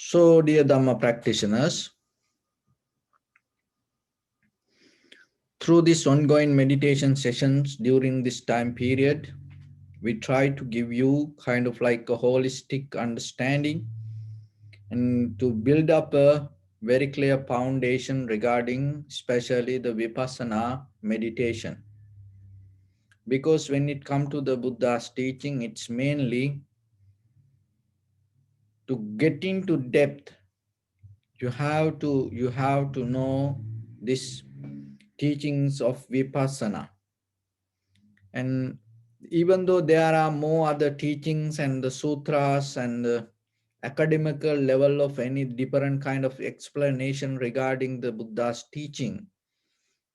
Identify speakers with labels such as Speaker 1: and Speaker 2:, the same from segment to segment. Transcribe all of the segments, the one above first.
Speaker 1: So, dear Dharma practitioners, through these ongoing meditation sessions during this time period, we try to give you kind of like a holistic understanding and to build up a very clear foundation regarding especially the Vipassana meditation. Because when it comes to the Buddha's teaching, it's mainly to get into depth. You have to know these teachings of Vipassana. And even though there are more other teachings and the sutras and the academical level of any different kind of explanation regarding the Buddha's teaching,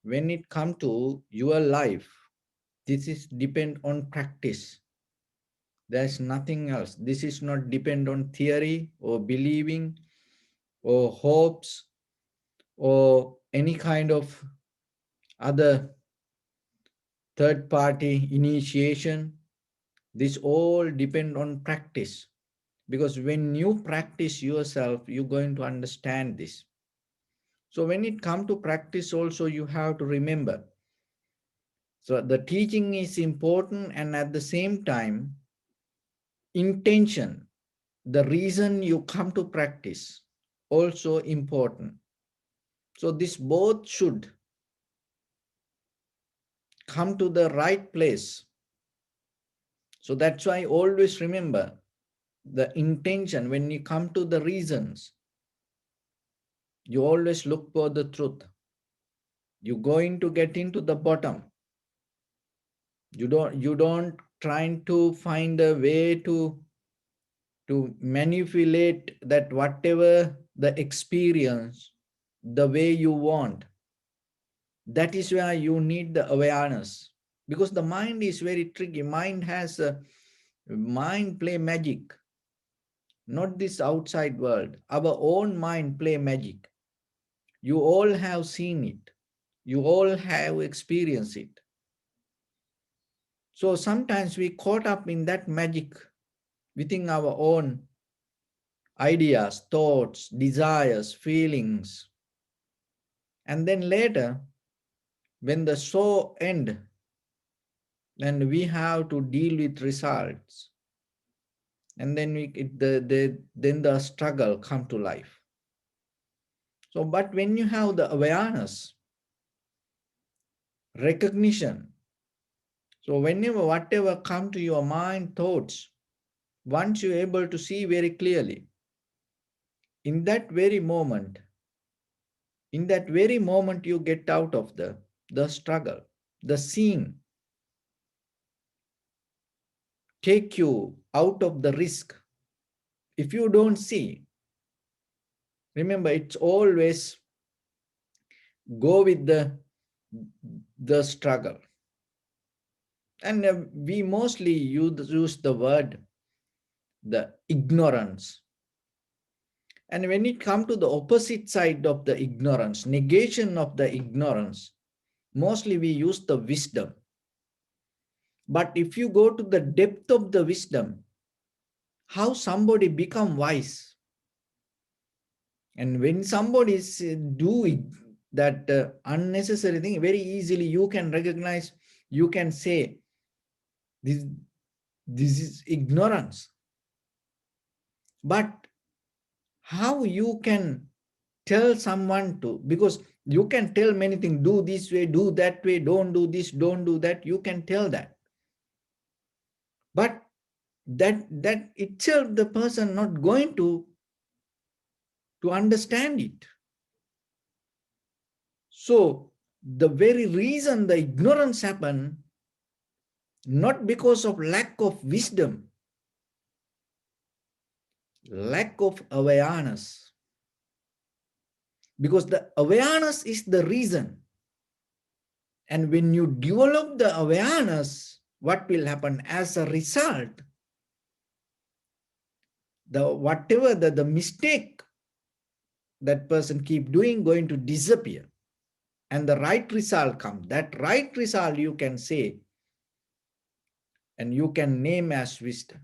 Speaker 1: when it comes to your life, this is depend on practice. There's nothing else. This is not depend on theory or believing or hopes or any kind of other third party initiation. This all depend on practice, because when you practice yourself, you're going to understand this. So when it comes to practice also, you have to remember, so the teaching is important, and at the same time, intention, the reason you come to practice, also important. So this both should come to the right place. So that's why always remember the intention. When you come to the reasons, you always look for the truth. You're going to get into the bottom. You don't trying to find a way to manipulate that whatever the experience the way you want. That is where you need the awareness, because the mind is very tricky. Mind play magic, not this outside world. Our own mind play magic. You all have seen it. You all have experienced it. So sometimes we caught up in that magic within our own ideas, thoughts, desires, feelings. And then later, when the show end, then we have to deal with results. And then then the struggle come to life. So, but when you have the awareness, recognition, so whenever whatever come to your mind, thoughts, once you're able to see very clearly, in that very moment, you get out of the struggle. The seeing take you out of the risk. If you don't see, remember, it's always go with the struggle. And we mostly use the word the ignorance. And when it comes to the opposite side of the ignorance, negation of the ignorance, mostly we use the wisdom. But if you go to the depth of the wisdom, how somebody become wise, and when somebody is doing that unnecessary thing, very easily you can recognize, you can say, this is ignorance. But how you can tell someone to, because you can tell many things, do this way, do that way, don't do this, don't do that, you can tell that. But that itself, the person not going to understand it. So the very reason the ignorance happen, not because of lack of wisdom, lack of awareness. Because the awareness is the reason. And when you develop the awareness, what will happen as a result? Whatever the mistake that person keep doing going to disappear. And the right result comes. That right result you can say, and you can name as wisdom.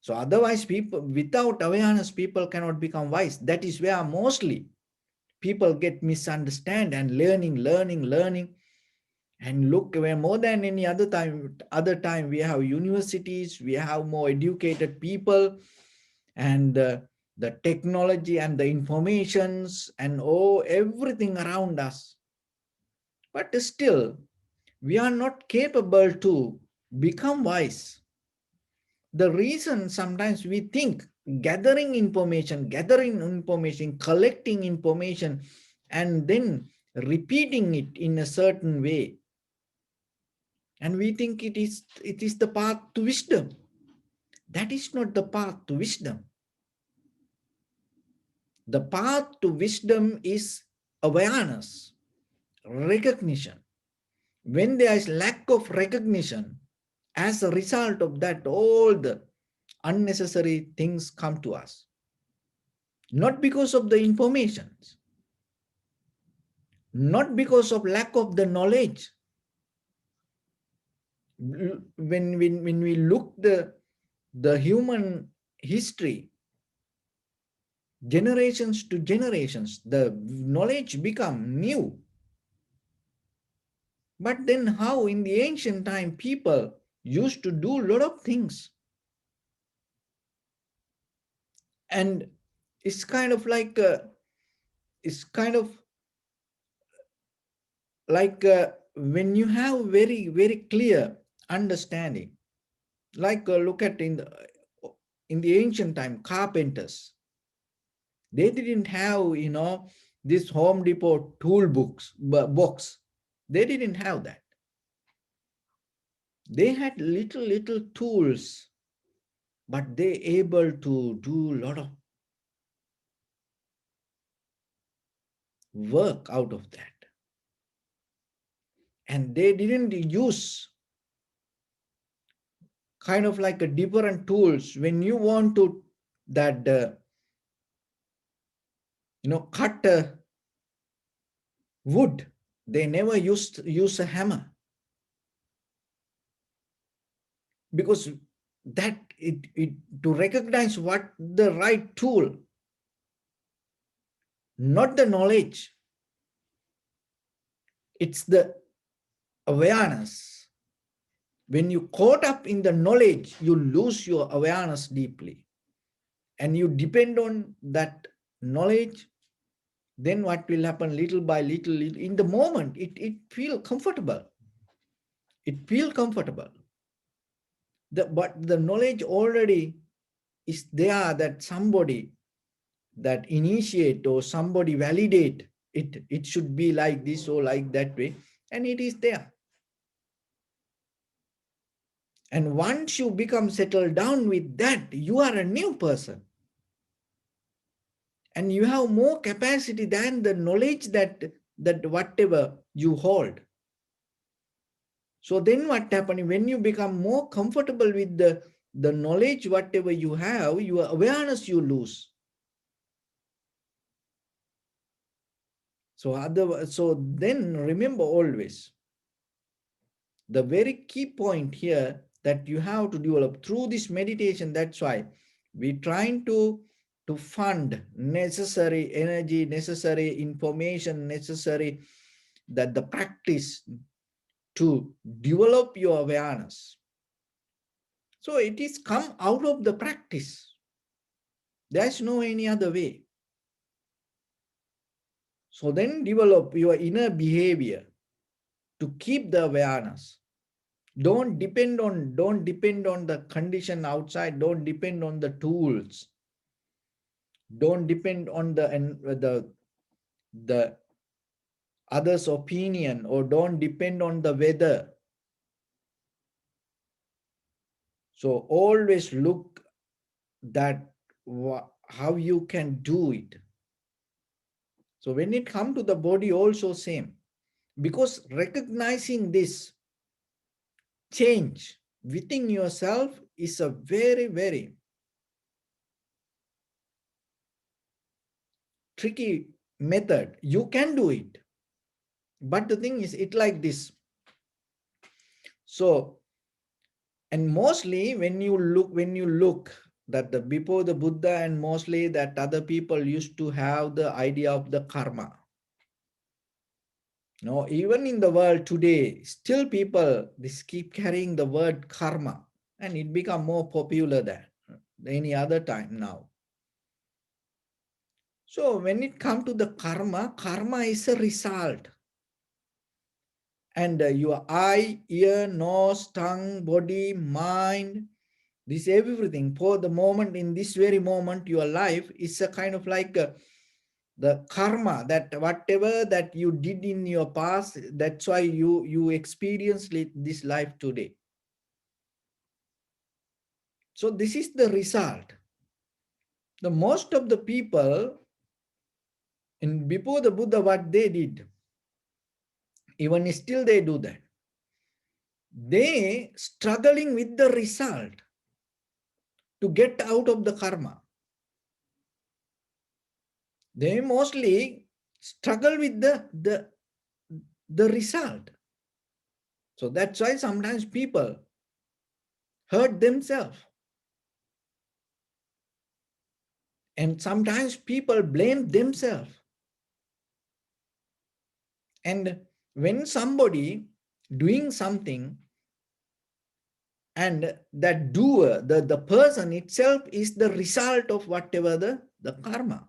Speaker 1: So otherwise, people without awareness, people cannot become wise. That is where mostly people get misunderstand and learning. And look, where more than any other time, we have universities, we have more educated people, and the technology and the informations and everything around us. But still, we are not capable to become wise. The reason sometimes we think gathering information, collecting information, and then repeating it in a certain way, and we think it is the path to wisdom. That is not the path to wisdom. The path to wisdom is awareness, recognition. When there is lack of recognition, as a result of that, all the unnecessary things come to us. Not because of the information, not because of lack of the knowledge. When we look the human history, generations to generations, the knowledge become new. But then how in the ancient time people used to do a lot of things, and it's kind of like it's kind of like when you have very clear understanding, like look at in the ancient time, carpenters, they didn't have this Home Depot tool box. They didn't have that. They had little tools, but they able to do a lot of work out of that. And they didn't use kind of like a different tools when you want to that cut wood. They never use a hammer, because that it to recognize what the right tool, not the knowledge, it's the awareness. When you caught up in the knowledge, you lose your awareness deeply, and you depend on that knowledge. Then what will happen? Little by little, in the moment, it feel comfortable. It feel comfortable. But the knowledge already is there, that somebody that initiate or somebody validate it should be like this or like that way, and it is there. And once you become settled down with that, you are a new person, and you have more capacity than the knowledge that whatever you hold. So then what happens when you become more comfortable with the knowledge, whatever you have, your awareness you lose. So then remember always the very key point here that you have to develop through this meditation. That's why we're trying to fund necessary energy, necessary information, necessary that the practice to develop your awareness. So it is come out of the practice. There's no any other way. So then develop your inner behavior to keep the awareness. Don't depend on the condition outside. Don't depend on the tools. Don't depend on the others' opinion, or don't depend on the weather. So always look that how you can do it. So when it comes to the body also same, because recognizing this change within yourself is a very tricky method. You can do it, but the thing is it like this. So, and mostly when you look that before the Buddha and mostly that other people used to have the idea of the karma. No, even in the world today, still people this keep carrying the word karma, and it become more popular than any other time now. So when it comes to the karma, karma is a result. And your eye, ear, nose, tongue, body, mind, this everything for the moment, in this very moment, your life is a kind of like the karma, that whatever that you did in your past, that's why you experience this life today. So this is the result. The most of the people in before the Buddha, what they did, even still they do that. They struggling with the result to get out of the karma. They mostly struggle with the result. So that's why sometimes people hurt themselves. And sometimes people blame themselves. And when somebody doing something and that doer, the person itself is the result of whatever the karma,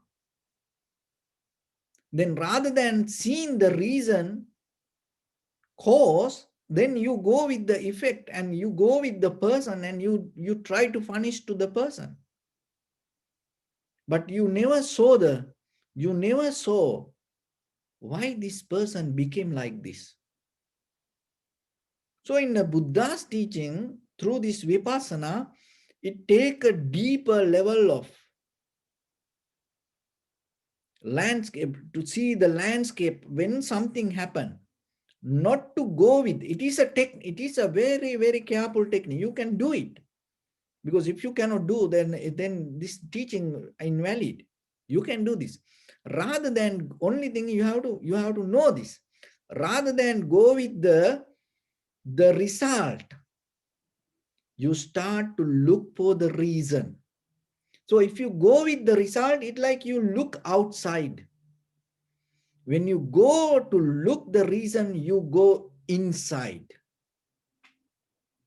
Speaker 1: then rather than seeing the reason, cause, then you go with the effect and you go with the person and you try to punish to the person. But you never saw why this person became like this. So in the Buddha's teaching, through this vipassana, it take a deeper level of landscape, to see the landscape when something happen, not to go with it. It is a very, very careful technique. You can do it, because if you cannot do, then this teaching invalid. You can do this. Rather than, only thing you have to know this. Rather than go with the result, you start to look for the reason. So if you go with the result, it's like you look outside. When you go to look the reason, you go inside.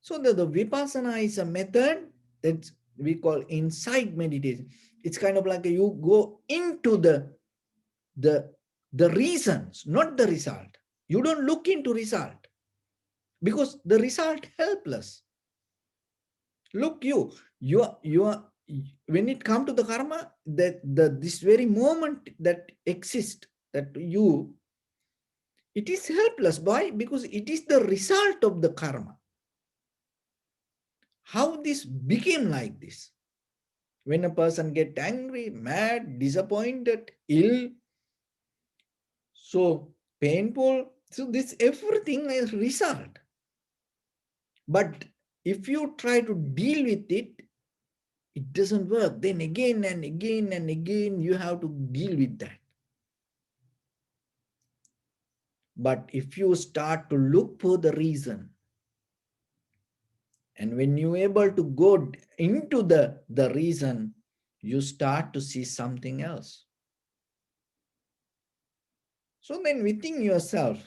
Speaker 1: So the vipassana is a method that we call inside meditation. It's kind of like you go into the reasons, not the result. You don't look into result, because the result helpless. Look, you are, when it comes to the karma, that this very moment that exists, that it is helpless. Why? Because it is the result of the karma. How this became like this? When a person gets angry, mad, disappointed, ill, so painful, so this everything is result. But if you try to deal with it, it doesn't work. Then again and again and again, you have to deal with that. But if you start to look for the reason, and when you're able to go into the reason, you start to see something else. So then within yourself,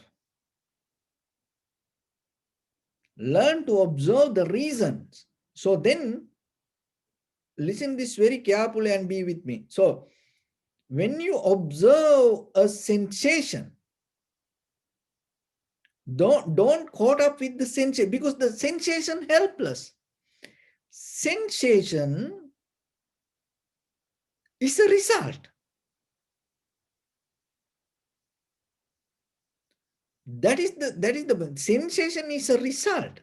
Speaker 1: learn to observe the reasons. So then, listen this very carefully and be with me. So when you observe a sensation, don't caught up with the sensation, because the sensation helpless. Sensation is a result. That is the sensation is a result.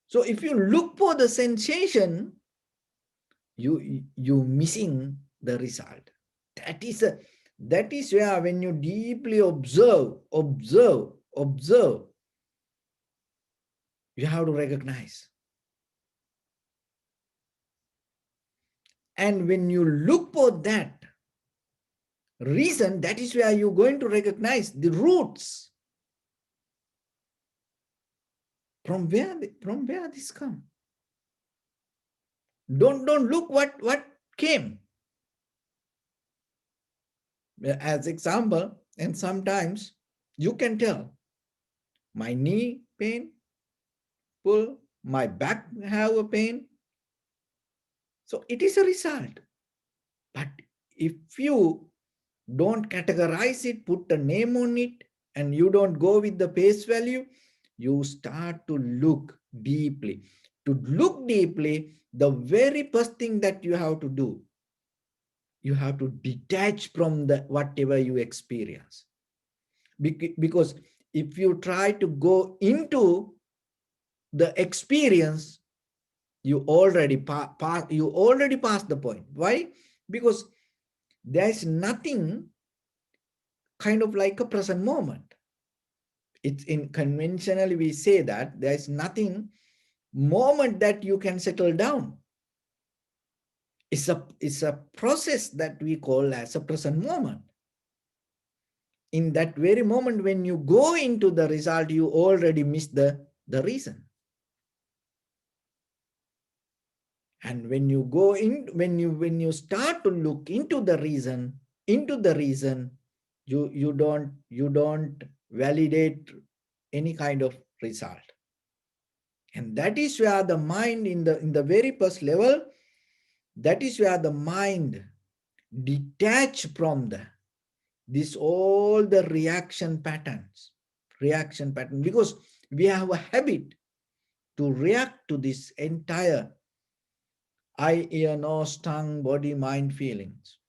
Speaker 1: So if you look for the sensation, you missing the result. That is where, when you deeply observe, you have to recognize. And when you look for that reason, that is where you're going to recognize the roots. From where this come? Don't look what came. As example, and sometimes you can tell my knee pain, pull, my back have a pain. So it is a result. But if you don't categorize it, put a name on it, and you don't go with the face value, you start to look deeply. To look deeply, the very first thing that you have to do, you have to detach from the whatever you experience. Because if you try to go into the experience, you already passed the point. Why? Because there is nothing kind of like a present moment. It's in conventionally we say that there is nothing moment that you can settle down. It's a process that we call as a present moment. In that very moment when you go into the result, you already miss the reason. And when you go in, when you start to look into the reason, you don't validate any kind of result. And that is where the mind in the very first level, that is where the mind detach from this all the reaction patterns, because we have a habit to react to this entire eye, ear, nose, tongue, body, mind feelings.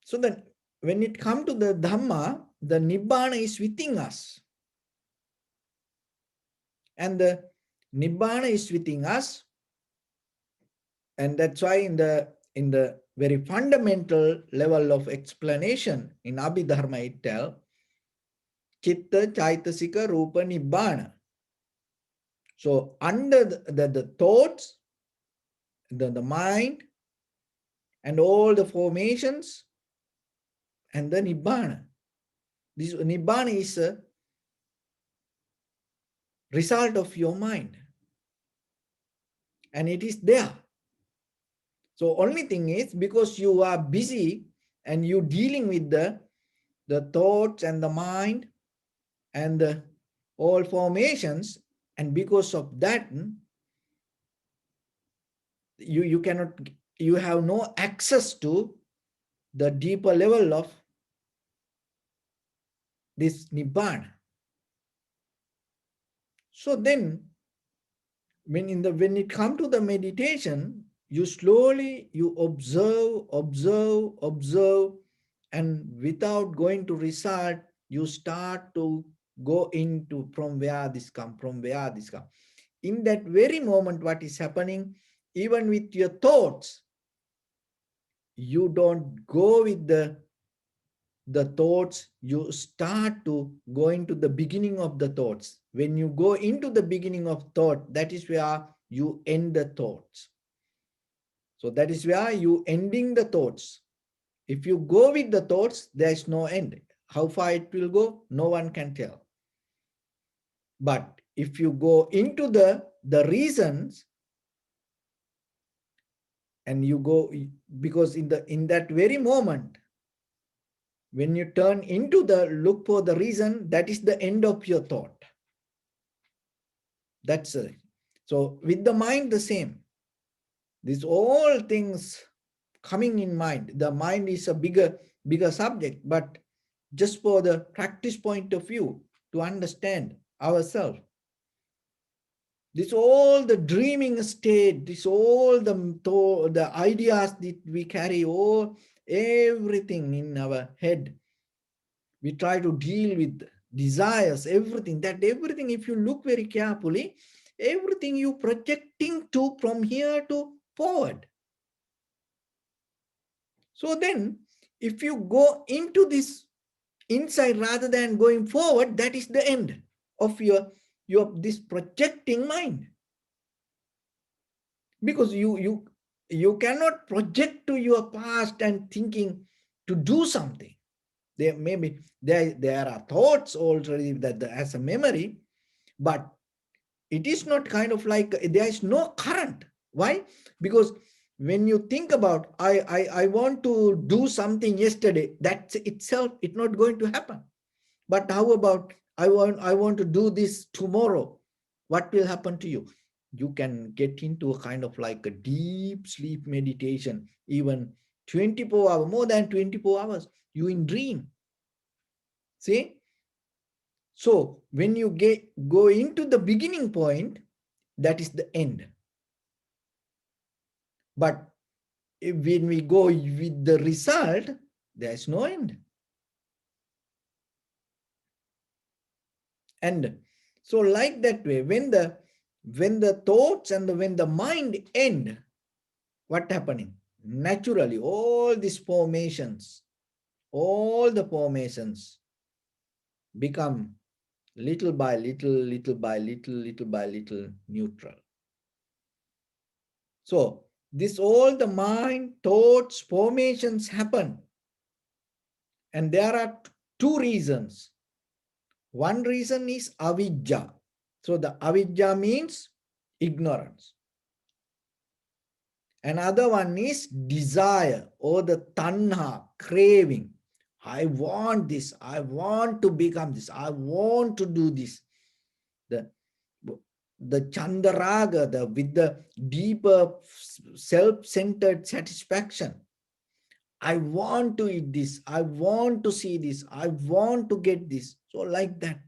Speaker 1: So that when it comes to the Dhamma, the Nibbana is within us. And the Nibbana is within us. And that's why in the very fundamental level of explanation in Abhidharma it tells, Chitta, Chaitasika, Rupa, Nibbana. So under the thoughts, the mind, and all the formations, and the Nibbana. This Nibbana is a result of your mind. And it is there. So only thing is, because you are busy and you dealing with the thoughts and the mind and the all formations, and because of that, you cannot, you have no access to the deeper level of this Nibbana. So then when it comes to the meditation, you slowly you observe, and without going to result, you start to go into from where this come. In that very moment, what is happening, even with your thoughts, you don't go with the thoughts, you start to go into the beginning of the thoughts. When you go into the beginning of thought, that is where you end the thoughts. So that is where you ending the thoughts. If you go with the thoughts, there is no end. How far it will go, no one can tell. But if you go into the reasons, and you go, because in that very moment, when you turn into the look for the reason, that is the end of your thought. That's it. So with the mind, the same. These all things coming in mind. The mind is a bigger subject, but just for the practice point of view, to understand ourselves. This all the dreaming state, this all the ideas that we carry, all everything in our head. We try to deal with desires, everything, if you look very carefully, everything you projecting to from here to forward. So then, if you go into this inside rather than going forward, that is the end of your this projecting mind. Because you cannot project to your past and thinking to do something. There are thoughts already that as a memory, but It is not kind of like, there is no current. Why? Because when you think about, I want to do something yesterday, that itself, it's not going to happen. But how about, I want to do this tomorrow? What will happen to you? You can get into a kind of like a deep sleep meditation, even 24 hours, more than 24 hours, you in dream. See? So when you go into the beginning point, that is the end. But when we go with the result, there is no end. And so like that way, when the thoughts and when the mind end, what happening? Naturally, all these formations, all the formations become little by little, little by little, little by little neutral. So this all the mind, thoughts, formations happen. And there are two reasons. One reason is avidya. So the avidya means ignorance. Another one is desire or the tanha, craving. I want this. I want to become this. I want to do this. The chandaraga, with the deeper self-centered satisfaction. I want to eat this. I want to see this. I want to get this. So like that.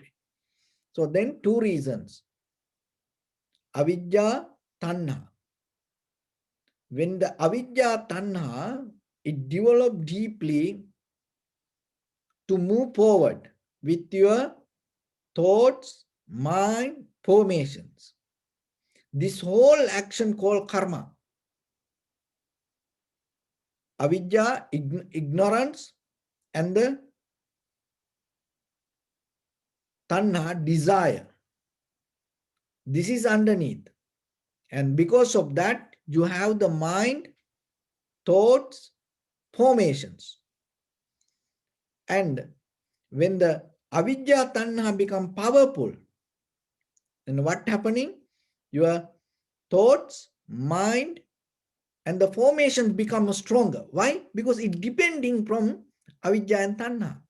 Speaker 1: So then two reasons. Avidya, tanha. When the avidya, tanha, it develops deeply to move forward with your thoughts, mind, formations. This whole action called karma. Avidya, ignorance, and the tanha, desire. This is underneath. And because of that, you have the mind, thoughts, formations. And when the avidya, tanha become powerful, then what happening? Your thoughts, mind, and the formations become stronger. Why? Because it's depending from avidya and tanha.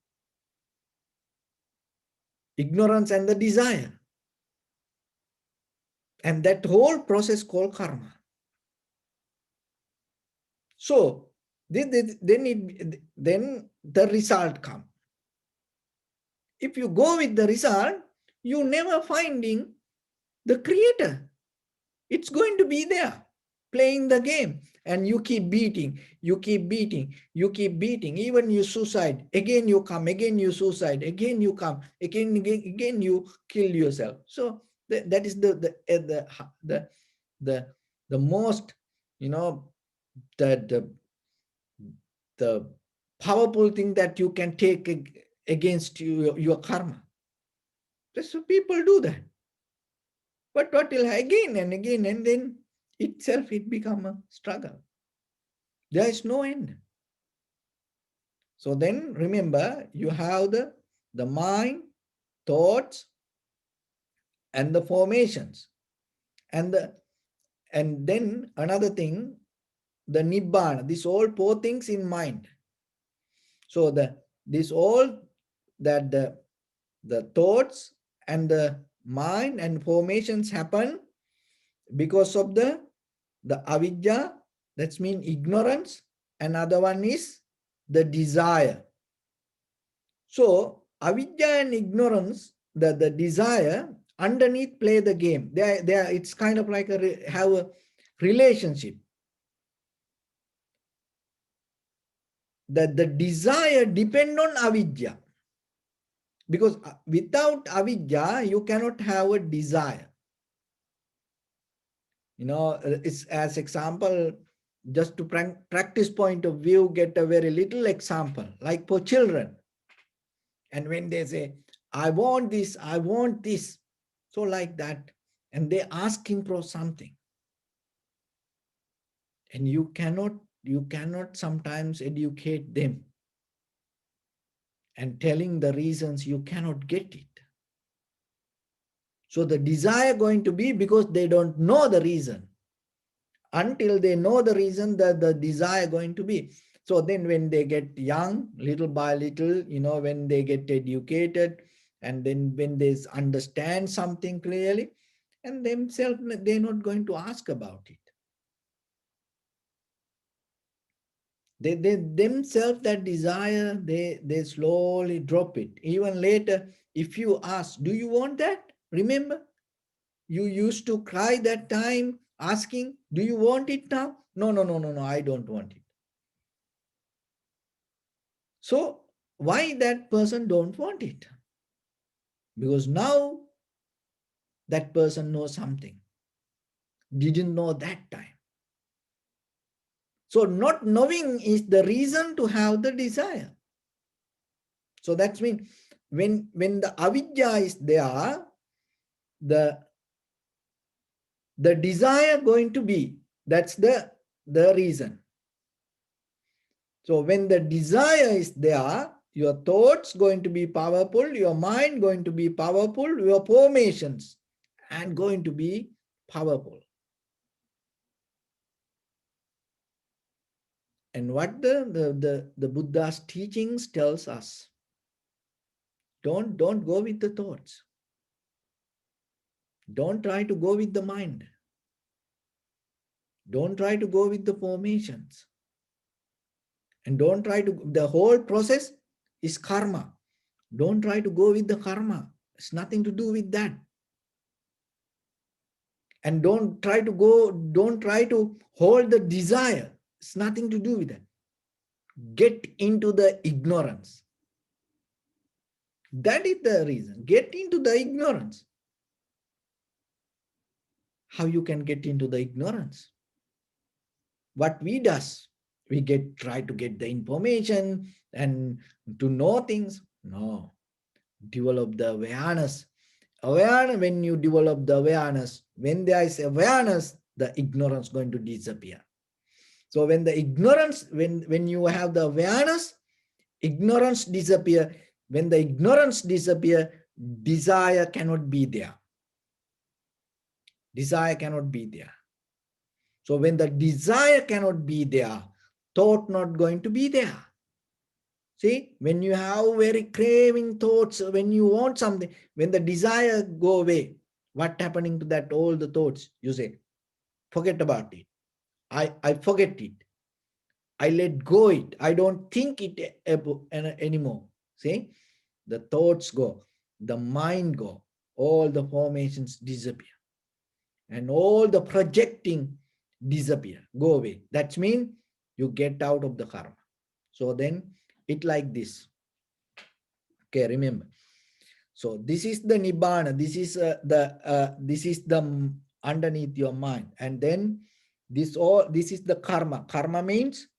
Speaker 1: Ignorance and the desire. And that whole process called karma. So then the result comes. If you go with the result, you never finding the creator. It's going to be there, playing the game. And you keep beating, you keep beating, you keep beating. Even you suicide, again you come, again you suicide, again you come, again you kill yourself. So that is the most, the the powerful thing that you can take against your karma. So people do that. But what will again and again, and then itself it become a struggle. There is no end. So then remember, you have the mind, thoughts, and the formations. And then another thing, the nibbana, these all four things in mind. So this all that the thoughts and the mind and formations happen because of the avidya, that's mean ignorance. Another one is the desire. So avidya and ignorance, the desire underneath play the game. It's kind of like have a relationship. The desire depend on avidya. Because without avidya, you cannot have a desire. It's as example, just to practice point of view, get a very little example, like for children. And when they say, I want this, I want this, so like that, and they asking for something. And you cannot sometimes educate them and telling the reasons you cannot get it. So the desire going to be because they don't know the reason. Until they know the reason, that the desire going to be. So then when they get young, little by little, when they get educated, and then when they understand something clearly, and themselves, they're not going to ask about it. They themselves, that desire, they slowly drop it. Even later, if you ask, do you want that? Remember, you used to cry that time asking, do you want it now? No, no, no, no, no, I don't want it. So why that person don't want it? Because now that person knows something, didn't know that time. So not knowing is the reason to have the desire. So that's mean when the avidya is there, the desire going to be, that's the reason. So when the desire is there, your thoughts going to be powerful, your mind going to be powerful, your formations and going to be powerful. And what the Buddha's teachings tells us, don't go with the thoughts. Don't try to go with the mind. Don't try to go with the formations. And don't try to, the whole process is karma. Don't try to go with the karma. It's nothing to do with that. And don't try to hold the desire. It's nothing to do with that. Get into the ignorance. That is the reason. Get into the ignorance. How you can get into the ignorance? What we does, we try to get the information and to know things. No, develop the awareness. When you develop the awareness, when there is awareness, the ignorance going to disappear. So when the ignorance, when you have the awareness, ignorance disappear. When the ignorance disappear, desire cannot be there. Desire cannot be there. So when the desire cannot be there, thought not going to be there. See, when you have very craving thoughts, when you want something, when the desire go away, what happening to that, all the thoughts? You say, forget about it. I forget it. I let go it. I don't think it anymore. See, the thoughts go, the mind go, all the formations disappear. And all the projecting disappear, go away. That means you get out of the karma. So then it like this. Okay, remember. So this is the nibbana. This is the underneath your mind, and then this is the karma. Karma means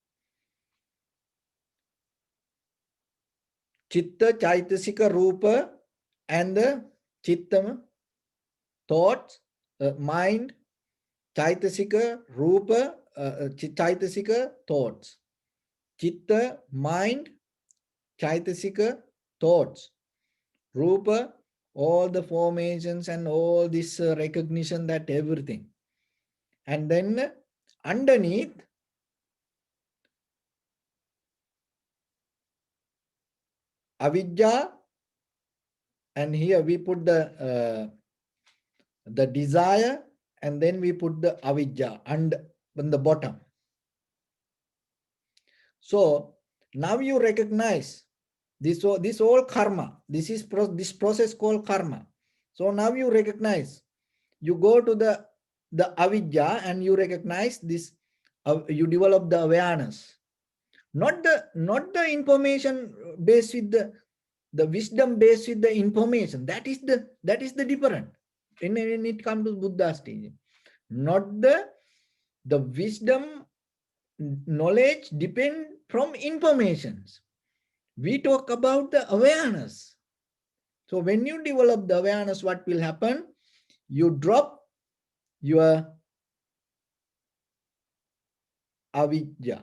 Speaker 1: chitta, chaitasika, rupa, and the chitta, thoughts, mind, chaitasika, rupa, chaitasika, thoughts, chitta, mind, chaitasika, thoughts, rupa, all the formations and all this recognition, that everything. And then underneath, avidya, and here we put the desire, and then we put the avidya and on the bottom. So now you recognize this all karma. This process called karma. So now you recognize. You go to the avidya and you recognize this. You develop the awareness, not the information based with the wisdom based with the information. That is the different. When it comes to Buddha's teaching, not the wisdom knowledge depend from informations. We talk about the awareness. So when you develop the awareness, what will happen? You drop your avidya.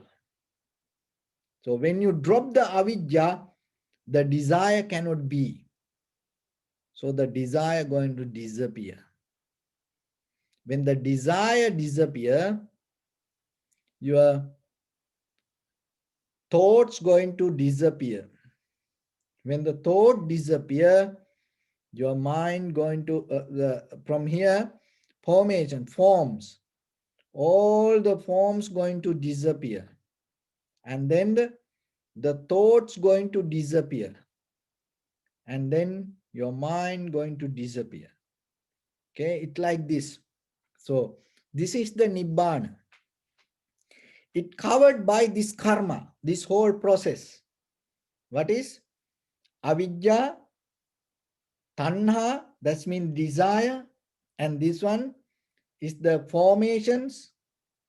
Speaker 1: So when you drop the avidya, the desire cannot be. So the desire going to disappear. When the desire disappear, your thoughts going to disappear. When the thought disappear, your mind going to from here formation forms, all the forms going to disappear, and then the thoughts going to disappear, and then your mind going to disappear. Okay, it's like this. So this is the nibbana. It covered by this karma, this whole process. What is avidya, tanha, that means desire, and this one is the formations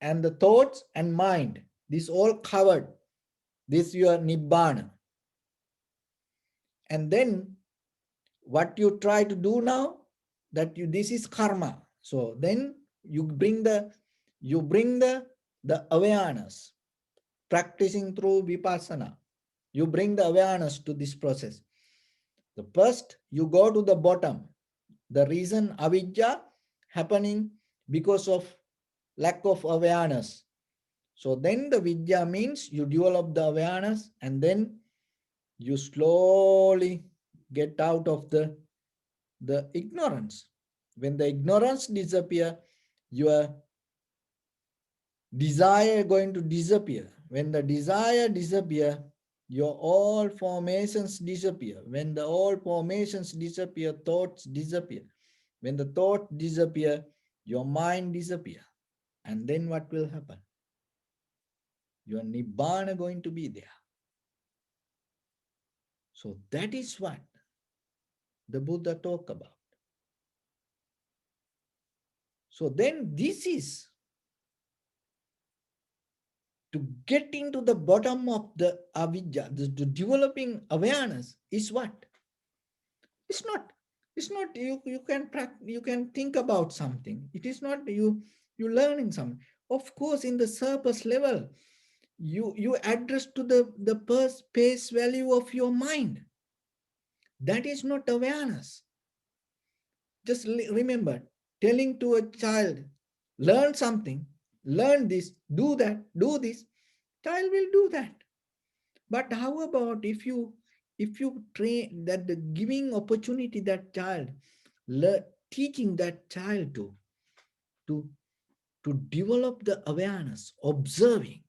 Speaker 1: and the thoughts and mind. This all covered. This your nibbana. And then what you try to do now, that you, this is karma. So then you bring the awareness, practicing through vipassana. You bring the awareness to this process. The first, you go to the bottom. The reason avidya happening because of lack of awareness. So then the vidya means you develop the awareness, and then you slowly get out of the ignorance. When the ignorance disappear, your desire going to disappear. When the desire disappear, your all formations disappear. When the all formations disappear, thoughts disappear. When the thought disappear, your mind disappear. And then what will happen? Your nibbana going to be there. So that is what the Buddha talked about. So then this is to get into the bottom of the avidya, the developing awareness is what? It's not, you can think about something. It is not you learning something. Of course, in the surface level, you address to the face value of your mind. That is not awareness. Just remember, telling to a child, learn something, learn this, do that, do this, child will do that. But how about if you train that, the giving opportunity that child, teaching that child to to develop the awareness, observing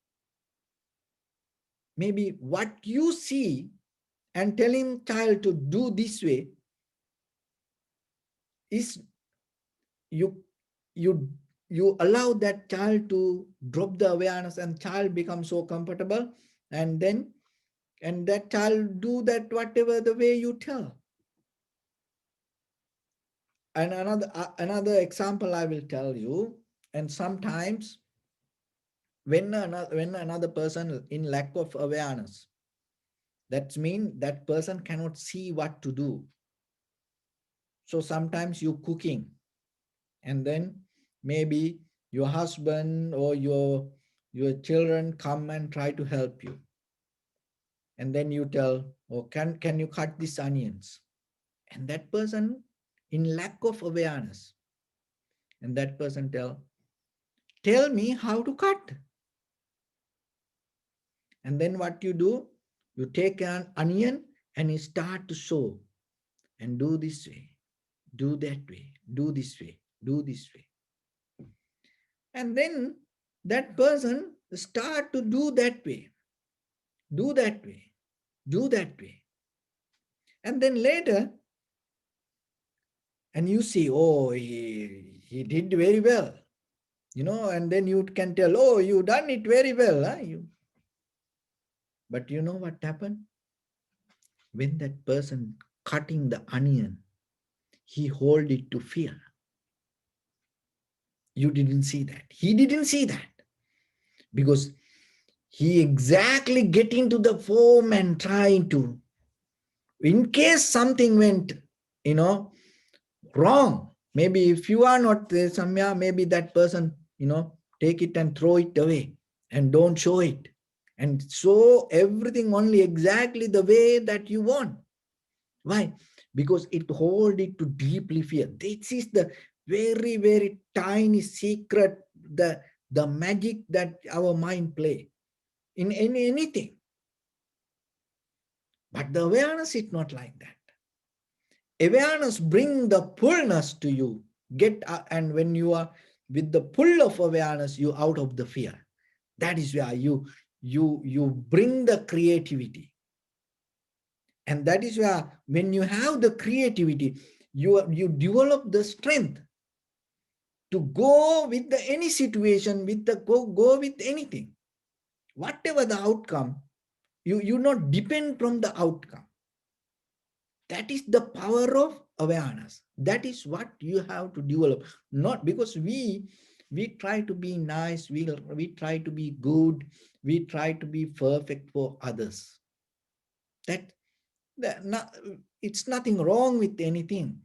Speaker 1: maybe what you see, and telling child to do this way is you you you allow that child to drop the awareness, and child becomes so comfortable, and then that child do that whatever the way you tell. And another example I will tell you. And sometimes when another person in lack of awareness, that means that person cannot see what to do. So sometimes you cooking, and then maybe your husband or your children come and try to help you, and then you tell, oh, can you cut these onions? And that person in lack of awareness, and that person tell me how to cut. And then what you do, you take an onion and you start to sew, and do this way, do that way, do this way, do this way. And then that person start to do that way, do that way, do that way. And then later, and you see, oh, he did very well, and then you can tell, oh, you done it very well. Huh? But you know what happened? When that person cutting the onion, he hold it to fear. You didn't see that. He didn't see that. Because he exactly get into the form and trying to, in case something went, wrong. Maybe if you are not there, Samya, maybe that person, take it and throw it away and don't show it. And show everything only exactly the way that you want. Why? because it hold it to deeply fear. This is the very, very tiny secret, the magic that our mind play in anything. But the awareness is not like that. Awareness bring the fullness to you. And when you are with the pull of awareness, you out of the fear. That is where you bring the creativity. And that is where when you have the creativity, you develop the strength to go with any situation, with the go with anything. Whatever the outcome, you not depend from the outcome. That is the power of awareness. That is what you have to develop. Not because we try to be nice, we try to be good, we try to be perfect for others. That, that not, it's nothing wrong with anything.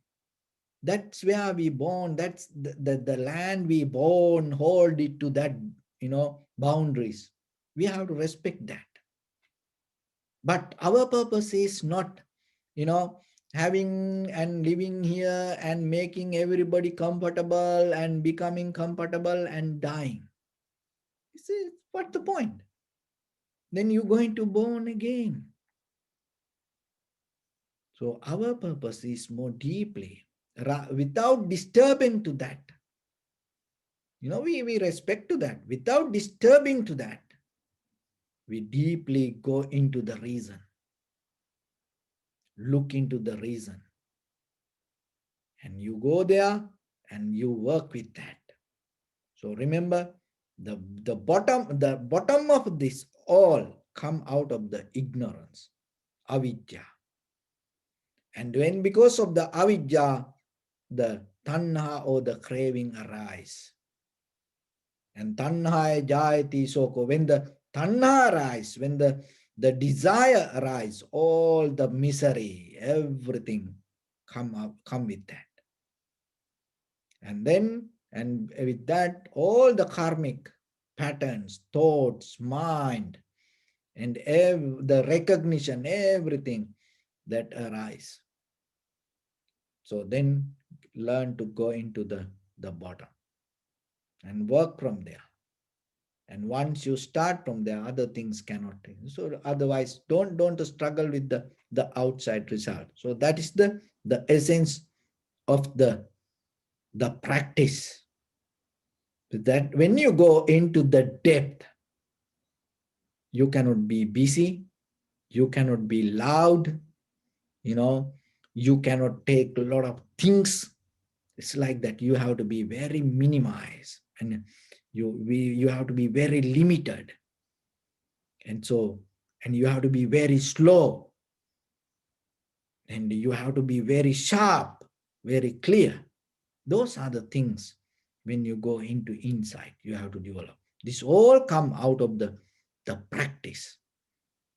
Speaker 1: That's where we born. That's the land we born. Hold it to that, boundaries. We have to respect that. But our purpose is not, having and living here and making everybody comfortable and becoming comfortable and dying. You see, what's the point? Then you're going to born again. So our purpose is more deeply, without disturbing to that. We respect to that. Without disturbing to that, we deeply go into the reason. Look into the reason. And you go there and you work with that. So remember, the bottom of this all come out of the ignorance, avidya. And when because of the avidya, the tanha or the craving arise. And tanha jayati soko. When the tanha arise, when the desire arise, all the misery, everything come with that. And then, and with that, all the karmic patterns, thoughts, mind, and the recognition, everything that arise. So then learn to go into the bottom and work from there. And once you start from there, other things cannot take. So otherwise, don't struggle with the outside result. So that is the essence of the practice. That when you go into the depth, you cannot be busy, you cannot be loud, you cannot take a lot of things. It's like that. You have to be very minimized, and you have to be very limited. And so, and you have to be very slow, and you have to be very sharp, very clear. Those are the things when you go into insight, you have to develop. This all come out of the practice.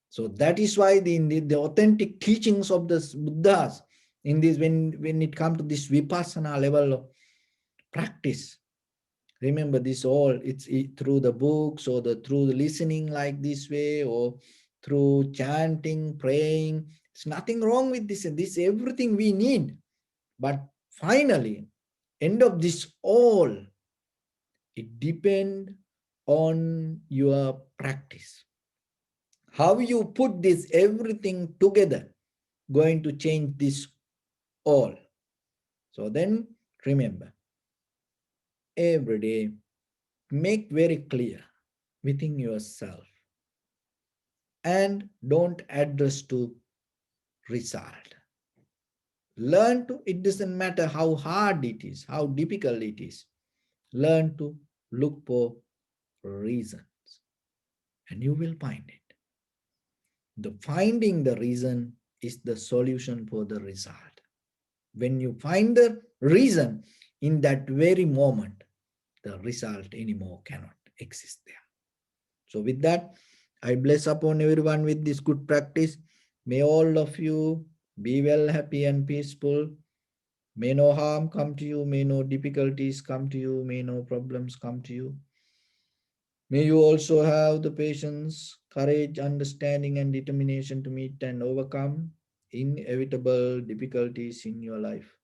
Speaker 1: So that is why the authentic teachings of the Buddhas in this, when it comes to this vipassana level of practice, remember this all, it's through the books or through the listening like this way, or through chanting, praying. It's nothing wrong with this. This everything we need. But finally, end of this all, it depends on your practice. How you put this everything together, going to change this all. So then remember, every day, make very clear within yourself and don't address to result. Learn to, it doesn't matter how hard it is, how difficult it is. Learn to look for reasons and you will find it. The finding the reason is the solution for the result. When you find the reason in that very moment, the result anymore cannot exist there. So with that, I bless upon everyone with this good practice. May all of you be well, happy and peaceful. May no harm come to you. May no difficulties come to you. May no problems come to you. May you also have the patience, courage, understanding and determination to meet and overcome. inevitable difficulties in your life.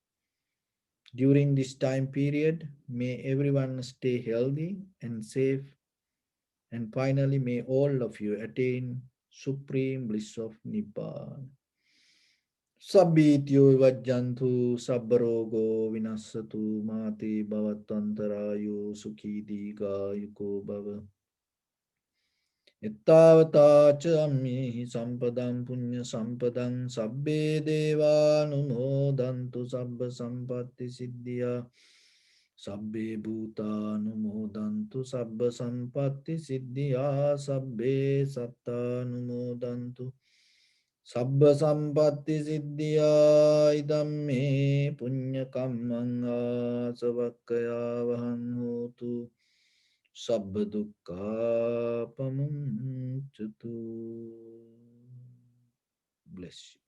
Speaker 1: During this time period, may everyone stay healthy and safe, and finally, may all of you attain supreme bliss of Nibbana. Sabbityo vajjantu sabbarogo vinassatu mati bhavatantarayo sukhi digayuko bhava. Ittavata cha ammihi sampadam punya sampadam sabbe deva numodantu sabba sampatti siddhya sabbe bhuta numodantu sabba sampatti siddhya sabbe satta numodantu sabba sampatti siddhya idam me punya kammang asavakkaya vaham hotu sabba dukkha pamuncatu. Bless you.